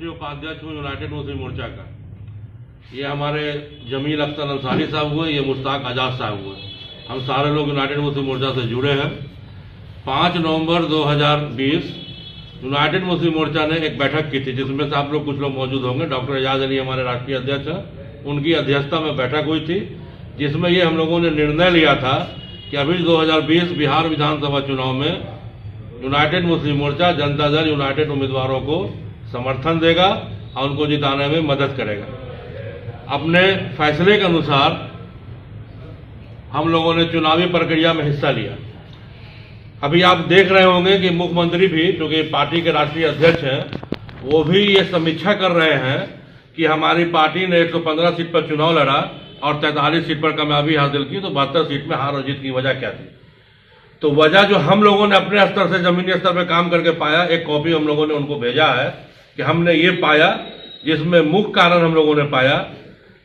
राष्ट्रीय उपाध्यक्ष हूँ यूनाइटेड मुस्लिम मोर्चा का। ये हमारे जमील अख्तर अंसारी साहब हुए, ये मुश्ताक आजाद साहब हुए। हम सारे लोग यूनाइटेड मुस्लिम मोर्चा से जुड़े हैं। 5 नवंबर 2020 यूनाइटेड मुस्लिम मोर्चा ने एक बैठक की थी, जिसमें से आप लोग कुछ लोग मौजूद होंगे। डॉक्टर एजाज अली हमारे राष्ट्रीय अध्यक्ष हैं, उनकी अध्यक्षता में बैठक हुई थी, जिसमें ये हम लोगों ने निर्णय लिया था कि अभी 2020 बिहार विधानसभा चुनाव में यूनाइटेड मुस्लिम मोर्चा जनता दल यूनाइटेड उम्मीदवारों को समर्थन देगा और उनको जिताने में मदद करेगा। अपने फैसले के अनुसार हम लोगों ने चुनावी प्रक्रिया में हिस्सा लिया। अभी आप देख रहे होंगे कि मुख्यमंत्री भी, क्योंकि पार्टी के राष्ट्रीय अध्यक्ष हैं, वो भी ये समीक्षा कर रहे हैं कि हमारी पार्टी ने 115 सीट पर चुनाव लड़ा और 43 सीट पर कामयाबी हासिल की, तो 72 सीट में हार और जीत की वजह क्या थी। तो वजह जो हम लोगों ने अपने स्तर से जमीनी स्तर पर काम करके पाया, एक कॉपी हम लोगों ने उनको भेजा है कि हमने ये पाया, जिसमें मुख्य कारण हम लोगों ने पाया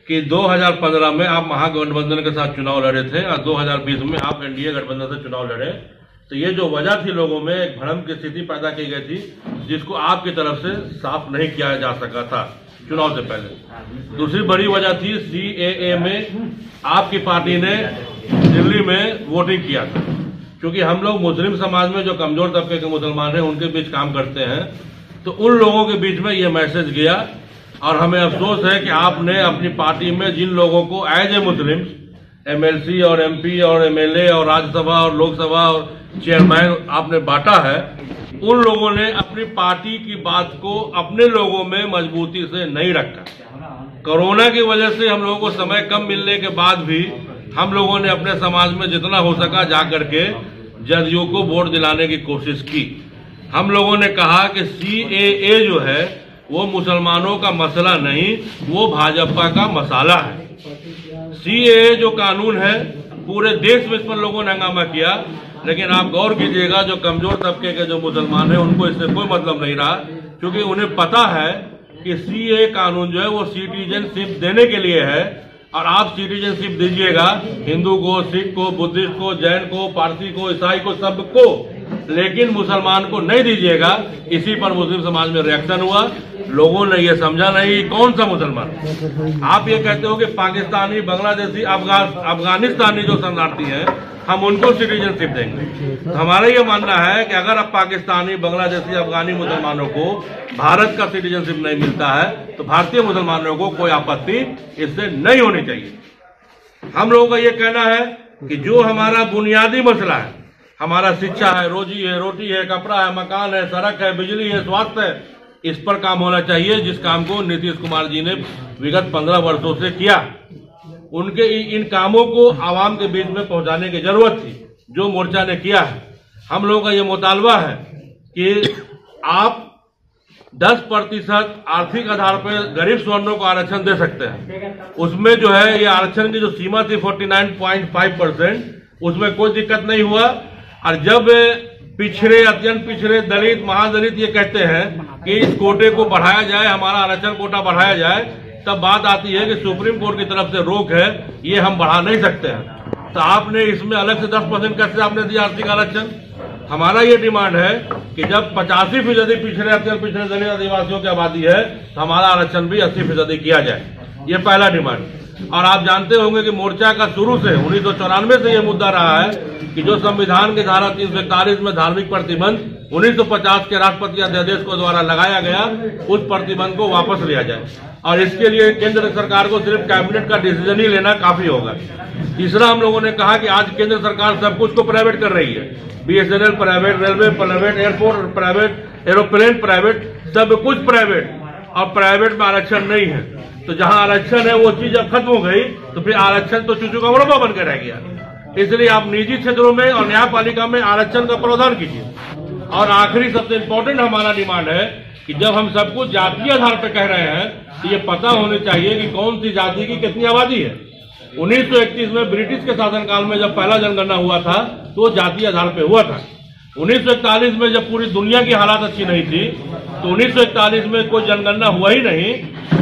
कि 2015 में आप महागठबंधन के साथ चुनाव लड़े थे और 2020 में आप एनडीए गठबंधन से चुनाव लड़े। तो ये जो वजह थी, लोगों में एक भ्रम की स्थिति पैदा की गई थी, जिसको आपकी तरफ से साफ नहीं किया जा सका था चुनाव से पहले। दूसरी बड़ी वजह थी CAA में आपकी पार्टी ने दिल्ली में वोटिंग किया था। क्योंकि हम लोग मुस्लिम समाज में जो कमजोर तबके के मुसलमान हैं, उनके बीच काम करते हैं, तो उन लोगों के बीच में ये मैसेज गया और हमें अफसोस है कि आपने अपनी पार्टी में जिन लोगों को एज ए मुस्लिम MLC और MP और MLA और राज्यसभा और लोकसभा और चेयरमैन आपने बांटा है, उन लोगों ने अपनी पार्टी की बात को अपने लोगों में मजबूती से नहीं रखा। कोरोना की वजह से हम लोगों को समय कम मिलने के बाद भी हम लोगों ने अपने समाज में जितना हो सका जाकर के जदयू को वोट दिलाने की कोशिश की। हम लोगों ने कहा कि CAA जो है वो मुसलमानों का मसला नहीं, वो भाजपा का मसाला है। CAA जो कानून है, पूरे देश में इस पर लोगों ने हंगामा किया, लेकिन आप गौर कीजिएगा जो कमजोर तबके के जो मुसलमान हैं, उनको इससे कोई मतलब नहीं रहा, क्योंकि उन्हें पता है कि CAA कानून जो है वो सिटीजनशिप देने के लिए है। और आप सिटीजनशिप दीजिएगा हिंदू को, सिख को, बुद्धिस्ट को, जैन को, पारसी को, ईसाई को, सबको, लेकिन मुसलमान को नहीं दीजिएगा। इसी पर मुस्लिम समाज में रिएक्शन हुआ। लोगों ने ये समझा नहीं कौन सा मुसलमान। आप ये कहते हो कि पाकिस्तानी, बांग्लादेशी, अफगानिस्तानी जो शरणार्थी हैं, हम उनको सिटीजनशिप देंगे। तो हमारा ये मानना है कि अगर अब पाकिस्तानी, बांग्लादेशी, अफगानी मुसलमानों को भारत का सिटीजनशिप नहीं मिलता है, तो भारतीय मुसलमानों को कोई आपत्ति इससे नहीं होनी चाहिए। हम लोगों का ये कहना है कि जो हमारा बुनियादी मसला है, हमारा शिक्षा है, रोटी है, कपड़ा है, मकान है, सड़क है, बिजली है, स्वास्थ्य है, इस पर काम होना चाहिए, जिस काम को नीतीश कुमार जी ने विगत 15 वर्षों से किया। उनके इन कामों को आवाम के बीच में पहुंचाने की जरूरत थी, जो मोर्चा ने किया है। हम लोगों का ये मुतालबा है कि आप 10% आर्थिक आधार पर गरीब सवर्णों को आरक्षण दे सकते हैं। उसमें जो है ये आरक्षण की जो सीमा थी 49.5%, उसमें कोई दिक्कत नहीं हुआ। और जब पिछड़े, अत्यंत पिछड़े, दलित, महादलित ये कहते हैं कि इस कोटे को बढ़ाया जाए, हमारा आरक्षण कोटा बढ़ाया जाए, तब बात आती है कि सुप्रीम कोर्ट की तरफ से रोक है, ये हम बढ़ा नहीं सकते हैं। तो आपने इसमें अलग से 10% कैसे आपने दिया आर्थिक आरक्षण? हमारा ये डिमांड है कि जब 85% पिछड़े, अत्यंत पिछड़े, दलित, आदिवासियों की आबादी है, तो हमारा आरक्षण भी 80% किया जाए। ये पहला डिमांड। और आप जानते होंगे कि मोर्चा का शुरू से 1994 से यह मुद्दा रहा है कि जो संविधान की धारा 341 में धार्मिक प्रतिबंध 1950 के राष्ट्रपति अध्यादेश को द्वारा लगाया गया, उस प्रतिबंध को वापस लिया जाए। और इसके लिए केंद्र सरकार को सिर्फ कैबिनेट का डिसीजन ही लेना काफी होगा। तीसरा, हम लोगों ने कहा कि आज केंद्र सरकार सब कुछ को प्राइवेट कर रही है। BSNL private, railway private, airport private, aeroplane private, सब कुछ प्राइवेट, और प्राइवेट में आरक्षण नहीं है। तो जहां आरक्षण है वो चीज अब खत्म हो गई, तो फिर आरक्षण तो चूचू का मुरब्बा बनकर रह गया। इसलिए आप निजी क्षेत्रों में और न्यायपालिका में आरक्षण का प्रावधान कीजिए। और आखिरी सबसे इम्पोर्टेंट हमारा डिमांड है कि जब हम सब कुछ जातीय आधार पर कह रहे हैं, तो ये पता होनी चाहिए कि कौन सी जाति की कितनी आबादी है। 1931 में ब्रिटिश के शासनकाल में जब पहला जनगणना हुआ था, तो जातीय आधार पर हुआ था। 1941 में जब पूरी दुनिया की हालात अच्छी नहीं थी, तो 1941 में कोई जनगणना हुआ ही नहीं।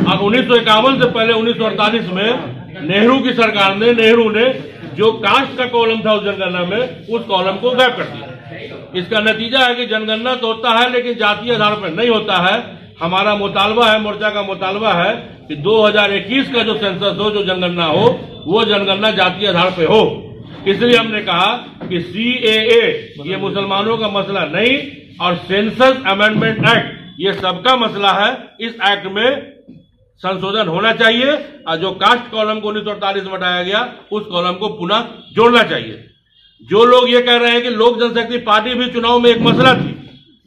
और 1951 से पहले 1948 में नेहरू की सरकार ने, नेहरू ने जो कास्ट का कॉलम था उस जनगणना में, उस कॉलम को गायब कर दिया। इसका नतीजा है कि जनगणना तो होता है, लेकिन जातीय आधार पर नहीं होता है। हमारा मुतालबा है, मोर्चा का मुतालबा है कि 2021 का जो सेंसस हो, जो जनगणना हो, वो जनगणना जातीय आधार पे हो। इसलिए हमने कहा कि CAA ये मुसलमानों का मसला नहीं, और सेंसस अमेंडमेंट एक्ट ये सबका मसला है। इस एक्ट में संशोधन होना चाहिए और जो कास्ट कॉलम को 1948 में हटाया गया उस कॉलम को पुनः जोड़ना चाहिए। जो लोग ये कह रहे हैं कि लोक जनशक्ति पार्टी भी चुनाव में एक मसला थी,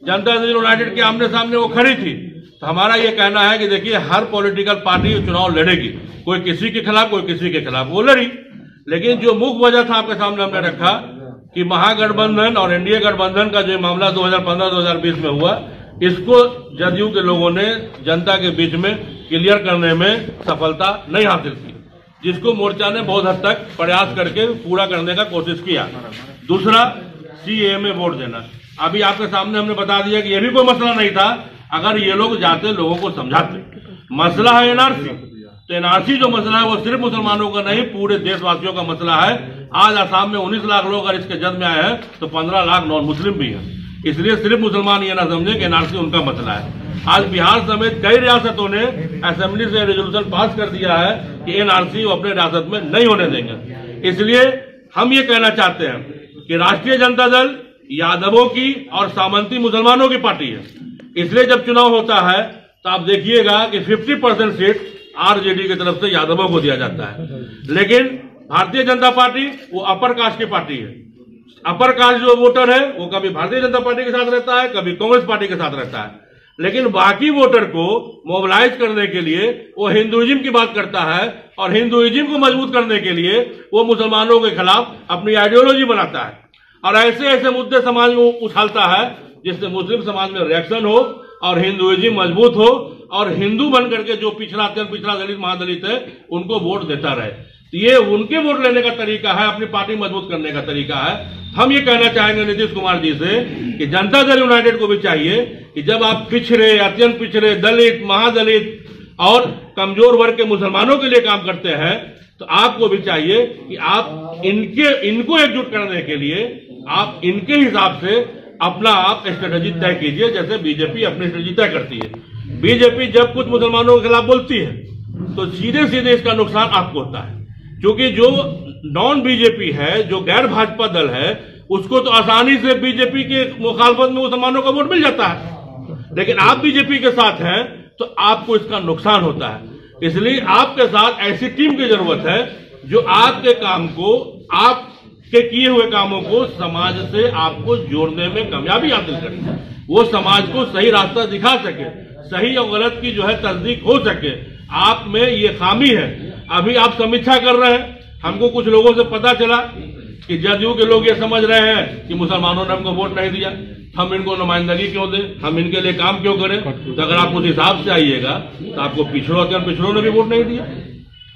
जनता दल यूनाइटेड के आमने सामने वो खड़ी थी, तो हमारा ये कहना है कि देखिए हर पॉलिटिकल पार्टी चुनाव लड़ेगी, कोई किसी के खिलाफ कोई किसी के खिलाफ, वो लड़ी। लेकिन जो मुख्य वजह था आपके सामने हमने रखा कि महागठबंधन और एनडीए गठबंधन का जो मामला 2015-2020 में हुआ, इसको जदयू के लोगों ने जनता के बीच में क्लियर करने में सफलता नहीं हासिल की, जिसको मोर्चा ने बहुत हद तक प्रयास करके पूरा करने का कोशिश किया। दूसरा, CAA में वोट देना। अभी आपके सामने हमने बता दिया कि यह भी कोई मसला नहीं था अगर ये लोग जाते, लोगों को समझाते। मसला है एनआरसी, तो एनआरसी जो मसला है वो सिर्फ मुसलमानों का नहीं, पूरे देशवासियों का मसला है। आज असम में 19 लाख लोग अगर इसके जद में आए हैं तो 15 लाख नॉन मुस्लिम भी हैं। इसलिए सिर्फ मुसलमान ये ना समझे कि एनआरसी उनका मसला है। आज बिहार समेत कई रियासतों ने असेंबली से रेजोल्यूशन पास कर दिया है कि एनआरसी वो अपने रियासत में नहीं होने देंगे। इसलिए हम ये कहना चाहते हैं कि राष्ट्रीय जनता दल यादवों की और सामंती मुसलमानों की पार्टी है। इसलिए जब चुनाव होता है तो आप देखिएगा कि 50% सीट आरजेडी की तरफ से यादवों को दिया जाता है, लेकिन भारतीय जनता पार्टी वो अपर कास्ट की पार्टी है। अपर कास्ट जो वोटर है वो कभी भारतीय जनता पार्टी के साथ रहता है, कभी कांग्रेस पार्टी के साथ रहता है, लेकिन बाकी वोटर को मोबिलाइज करने के लिए वो हिंदुइज्म की बात करता है, और हिंदुइज्म को मजबूत करने के लिए वो मुसलमानों के खिलाफ अपनी आइडियोलॉजी बनाता है, और ऐसे ऐसे मुद्दे समाज में उछालता है जिससे मुस्लिम समाज में रिएक्शन हो और हिंदुइज्म मजबूत हो, और हिंदू बन करके जो पिछड़ा अत्यंत पिछड़ा दलित महादलित है उनको वोट देता रहे। तो ये उनके वोट लेने का तरीका है, अपनी पार्टी मजबूत करने का तरीका है। हम ये कहना चाहेंगे नीतीश कुमार जी से कि जनता दल यूनाइटेड को भी चाहिए कि जब आप पिछड़े, अत्यंत पिछड़े, दलित, महादलित और कमजोर वर्ग के मुसलमानों के लिए काम करते हैं, तो आपको भी चाहिए कि आप इनको एकजुट करने के लिए आप इनके हिसाब से अपना आप स्ट्रेटेजी तय कीजिए, जैसे बीजेपी अपनी स्ट्रेटेजी तय करती है। बीजेपी जब कुछ मुसलमानों के खिलाफ बोलती है तो सीधे सीधे इसका नुकसान आपको होता है, क्योंकि जो नॉन बीजेपी है, जो गैर भाजपा दल है, उसको तो आसानी से बीजेपी के मुखालफत में मुसलमानों का वोट मिल जाता है, लेकिन आप बीजेपी के साथ हैं तो आपको इसका नुकसान होता है। इसलिए आपके साथ ऐसी टीम की जरूरत है जो आपके काम को, आपके किए हुए कामों को समाज से आपको जोड़ने में कामयाबी हासिल करे, वो समाज को सही रास्ता दिखा सके, सही और गलत की जो है तस्दीक हो सके। आप में ये खामी है। अभी आप समीक्षा कर रहे हैं, हमको कुछ लोगों से पता चला कि जदयू के लोग ये समझ रहे हैं कि मुसलमानों ने हमको वोट नहीं दिया, हम इनको नुमाइंदगी क्यों दें, हम इनके लिए काम क्यों करें। तो अगर आप उस हिसाब से आइएगा तो आपको पिछड़ों ने भी वोट नहीं दिया।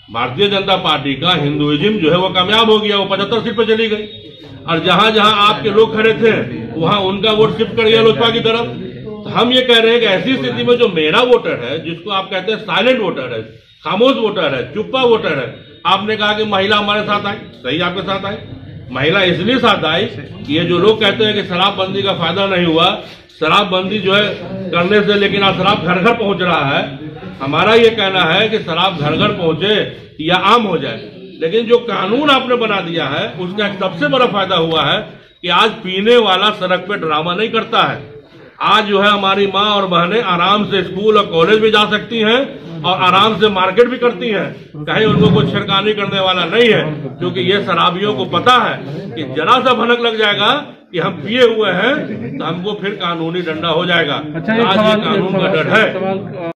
भारतीय जनता पार्टी का हिंदुइज्म जो है वो कामयाब हो गया, वो 75 सीट पर चली गई, और जहां जहां आपके लोग खड़े थे वहां उनका वोट शिफ्ट कर गया लोजपा की तरफ। तो हम ये कह रहे हैं कि ऐसी स्थिति में जो मेरा वोटर है, जिसको आप कहते हैं साइलेंट वोटर है, खामोश वोटर है, चुप्पा वोटर है, आपने कहा कि महिला हमारे साथ आई, सही आपके साथ आई। महिला इसलिए साथ आई कि ये जो लोग कहते हैं कि शराबबंदी का फायदा नहीं हुआ, शराबबंदी जो है करने से, लेकिन आज शराब घर घर पहुंच रहा है। हमारा ये कहना है कि शराब घर घर पहुंचे या आम हो जाए, लेकिन जो कानून आपने बना दिया है उसका एक सबसे बड़ा फायदा हुआ है कि आज पीने वाला सड़क पे ड्रामा नहीं करता है। आज जो है हमारी माँ और बहनें आराम से स्कूल और कॉलेज भी जा सकती हैं और आराम से मार्केट भी करती हैं, कहीं उनको कुछ छिड़कानी करने वाला नहीं है, क्योंकि ये शराबियों को पता है कि जरा सा भनक लग जाएगा कि हम पिए हुए हैं तो हमको फिर कानूनी डंडा हो जाएगा। आज ये कानून का डर है।